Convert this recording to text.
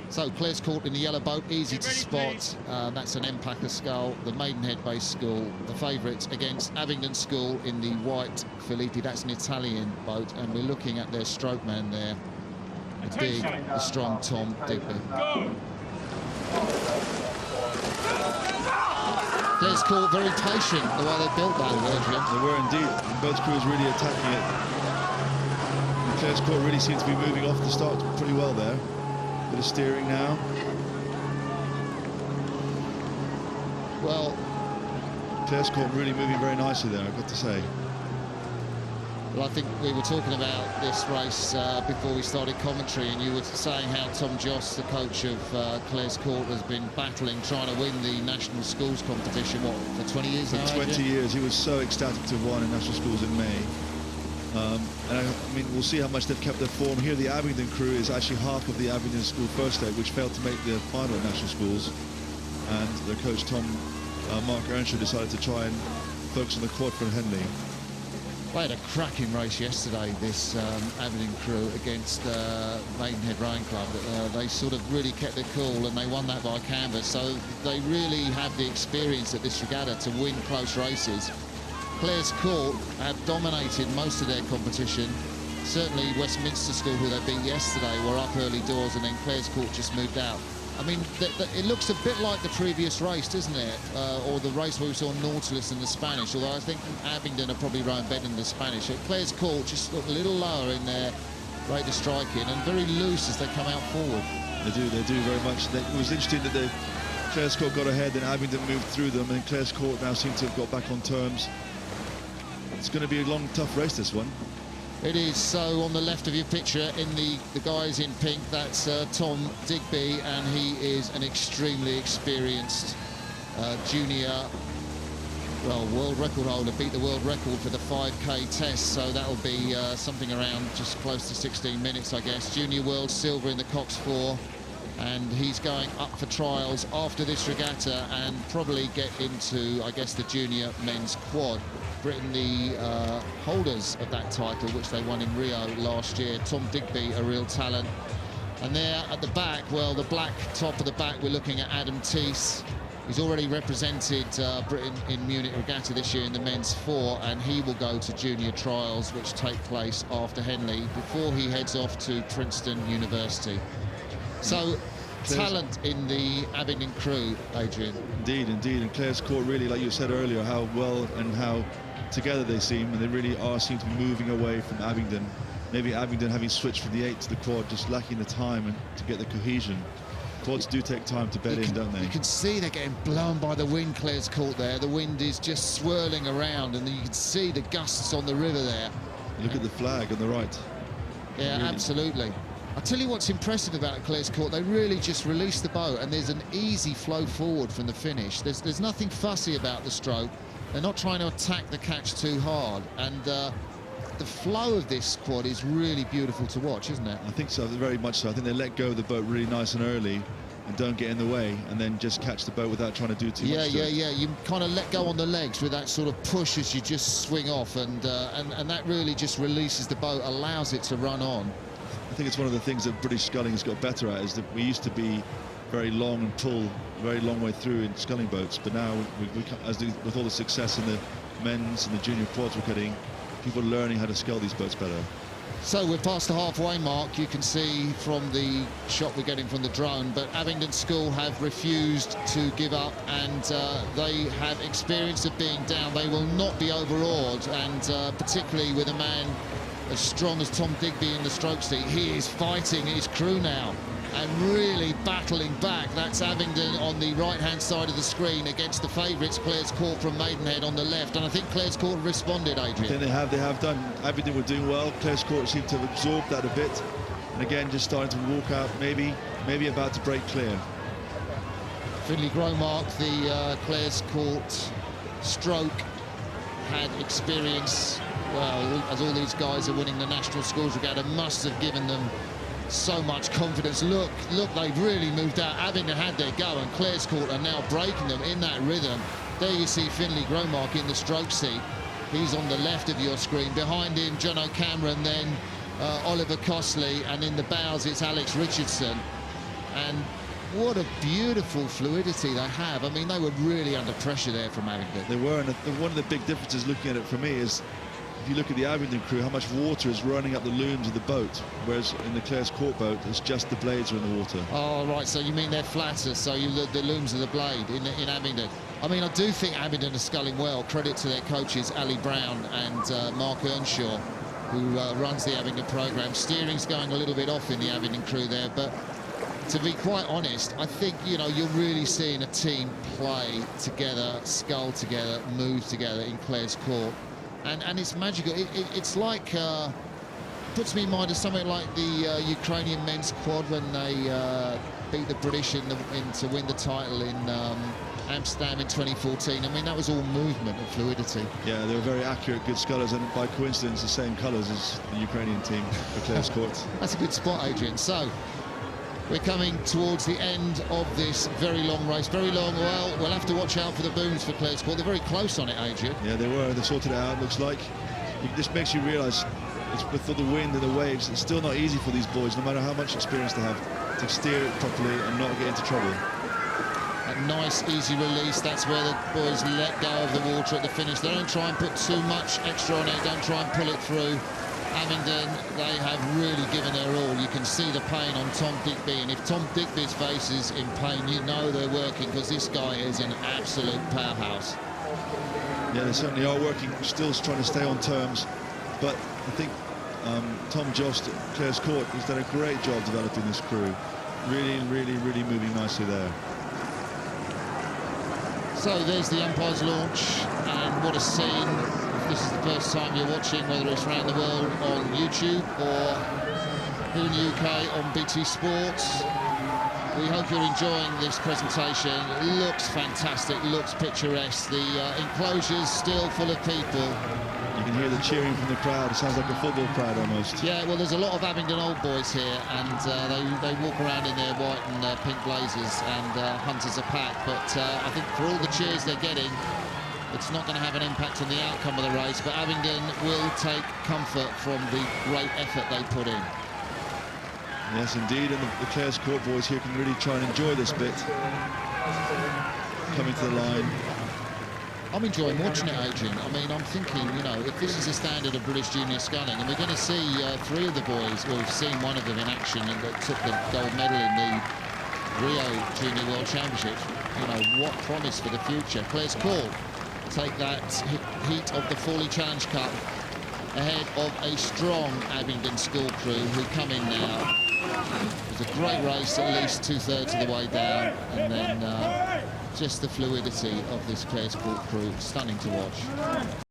So Clare's Court in the yellow boat, easy to spot. That's an Empacher scull, the Maidenhead-based school. The favourites against Abingdon School in the white Filippi. That's an Italian boat, and we're looking at their stroke man there, the big, the strong Tom Digby. Clare's Court very patient the way they built that, Adrian. They were indeed. Both crews really attacking it. And Clare's Court really seems to be moving off the start pretty well there. Bit of steering now. Well, Clare's Court really moving very nicely there, I've got to say. Well, I think we were talking about this race before we started commentary, and you were saying how Tom Joss, the coach of Clare's Court, has been battling, trying to win the National Schools competition, what, for 20 years now? For 20 years. He was so ecstatic to have won in National Schools in May. And I mean, we'll see how much they've kept their form. Here, the Abingdon crew is actually half of the Abingdon School first leg, which failed to make the final at National Schools. And their coach, Mark Earnshaw, decided to try and focus on the quad for Henley. They had a cracking race yesterday, this Abingdon crew against Maidenhead Rowing Club. They sort of really kept their cool, and they won that by canvas. So they really have the experience at this regatta to win close races. Clare's Court have dominated most of their competition. Certainly Westminster School, who they beat yesterday, were up early doors, and then Clare's Court just moved out. I mean, it looks a bit like the previous race, doesn't it? Or the race where we saw Nautilus and the Spanish, although I think Abingdon are probably rowing better than the Spanish. So Clare's Court just look a little lower in their rate of striking and very loose as they come out forward. They do very much. It was interesting that Clare's Court got ahead, then Abingdon moved through them, and Clare's Court now seem to have got back on terms. It's going to be a long, tough race, this one. It is. So on the left of your picture, in the guys in pink, that's Tom Digby, and he is an extremely experienced junior, well, world record holder. Beat the world record for the 5K test, so that'll be something around just close to 16 minutes, I guess. Junior world silver in the Cox 4, and he's going up for trials after this regatta and probably get into, I guess, the junior men's quad. Britain, the holders of that title, which they won in Rio last year. Tom Digby, a real talent. And there at the back, well, the black top of the back, we're looking at Adam Teese. He's already represented Britain in Munich Regatta this year in the men's 4, and he will go to junior trials, which take place after Henley, before he heads off to Princeton University. So, talent in the Abingdon crew, Adrian. Indeed, and Clare's Court really, like you said earlier, how well and how together they seem, and they really seem to be moving away from Abingdon. Maybe Abingdon having switched from the 8 to the quad, just lacking the time and to get the cohesion. Quads do take time to bed in, don't they? You can see they're getting blown by the wind, Clare's Court there. The wind is just swirling around, and you can see the gusts on the river there. Look at the flag on the right. Yeah, really. Absolutely. I'll tell you what's impressive about Clare's Court. They really just release the boat, and there's an easy flow forward from the finish. There's nothing fussy about the stroke. They're not trying to attack the catch too hard, and the flow of this quad is really beautiful to watch, isn't it? I think so, very much so. I think they let go of the boat really nice and early and don't get in the way, and then just catch the boat without trying to do too much. Yeah. You kind of let go on the legs with that sort of push as you just swing off, and that really just releases the boat, allows it to run on. I think it's one of the things that British sculling has got better at, is that we used to be very long and pull a very long way through in sculling boats, but now with all the success in the men's and the junior quads we're getting, people are learning how to scull these boats better. So we're past the halfway mark, you can see from the shot we're getting from the drone, but Abingdon School have refused to give up, and they have experience of being down. They will not be overawed, and particularly with a man as strong as Tom Digby in the stroke seat, he is fighting his crew now and really battling back. That's Abingdon on the right-hand side of the screen against the favourites, Clare's Court from Maidenhead on the left. And I think Clare's Court responded, Adrian. I think they have done. Abingdon were doing well. Clare's Court seemed to have absorbed that a bit. And again, just starting to walk out, maybe about to break clear. Finley Gromark, the Clare's Court stroke, had experience. Well, as all these guys are winning the National Schools Regatta, must have given them so much confidence. Look, they've really moved out. Abingdon had their go, and Clare's Court are now breaking them in that rhythm. There you see Finley Gromark in the stroke seat. He's on the left of your screen. Behind him, John O'Cameron, then Oliver Costley, and in the bows it's Alex Richardson. And what a beautiful fluidity they have. I mean, they were really under pressure there from Abingdon. They were, and one of the big differences looking at it for me is, if you look at the Abingdon crew, how much water is running up the looms of the boat, whereas in the Clares Court boat, it's just the blades are in the water. Oh, right, so you mean they're flatter, so the looms of the blade in Abingdon. I mean, I do think Abingdon are sculling well. Credit to their coaches, Ali Brown and Mark Earnshaw, who runs the Abingdon programme. Steering's going a little bit off in the Abingdon crew there, but to be quite honest, I think, you know, you're really seeing a team play together, scull together, move together in Clares Court. And it's magical. It's like, puts me in mind of something like the Ukrainian men's quad when they beat the British to win the title in Amsterdam in 2014. I mean, that was all movement and fluidity. Yeah, they were very accurate, good scullers, and by coincidence, the same colours as the Ukrainian team for Clares Court. That's a good spot, Adrian. So, we're coming towards the end of this very long race. Very long. Well, we'll have to watch out for the booms for Clares Court. They're very close on it, Adrian. Yeah, they were. They sorted it out, looks like. This makes you realise, with the wind and the waves, it's still not easy for these boys, no matter how much experience they have, to steer it properly and not get into trouble. A nice, easy release. That's where the boys let go of the water at the finish. They don't try and put too much extra on it. Don't try and pull it through. Abingdon, they have really given their all. You can see the pain on Tom Digby, and if Tom Digby's face is in pain, you know they're working, because this guy is an absolute powerhouse. Yeah, they certainly are working, still trying to stay on terms, but I think Tom Jost at Clares Court has done a great job developing this crew. Really moving nicely there. So there's the umpire's launch, and what a scene. This is the first time you're watching, whether it's around the world on YouTube or here in the UK on BT Sports. We hope you're enjoying this presentation. It looks fantastic, looks picturesque. The enclosure's still full of people. You can hear the cheering from the crowd. It sounds like a football crowd almost. Yeah, well, there's a lot of Abingdon old boys here, and they walk around in their white and pink blazers and hunt as a pack. But I think for all the cheers they're getting, it's not going to have an impact on the outcome of the race, but Abingdon will take comfort from the great effort they put in. Yes, indeed, and the Clares Court boys here can really try and enjoy this bit. Coming to the line. I'm enjoying watching it, Adrian. I mean, I'm thinking, you know, if this is the standard of British junior sculling, and we're going to see three of the boys, well, we've seen one of them in action and that took the gold medal in the Rio Junior World Championships. You know, what promise for the future. Clares Court take that heat of the Fawley Challenge Cup ahead of a strong Abingdon school crew who come in now. It was a great race, at least 2/3 of the way down, and then just the fluidity of this Clares Court crew, stunning to watch.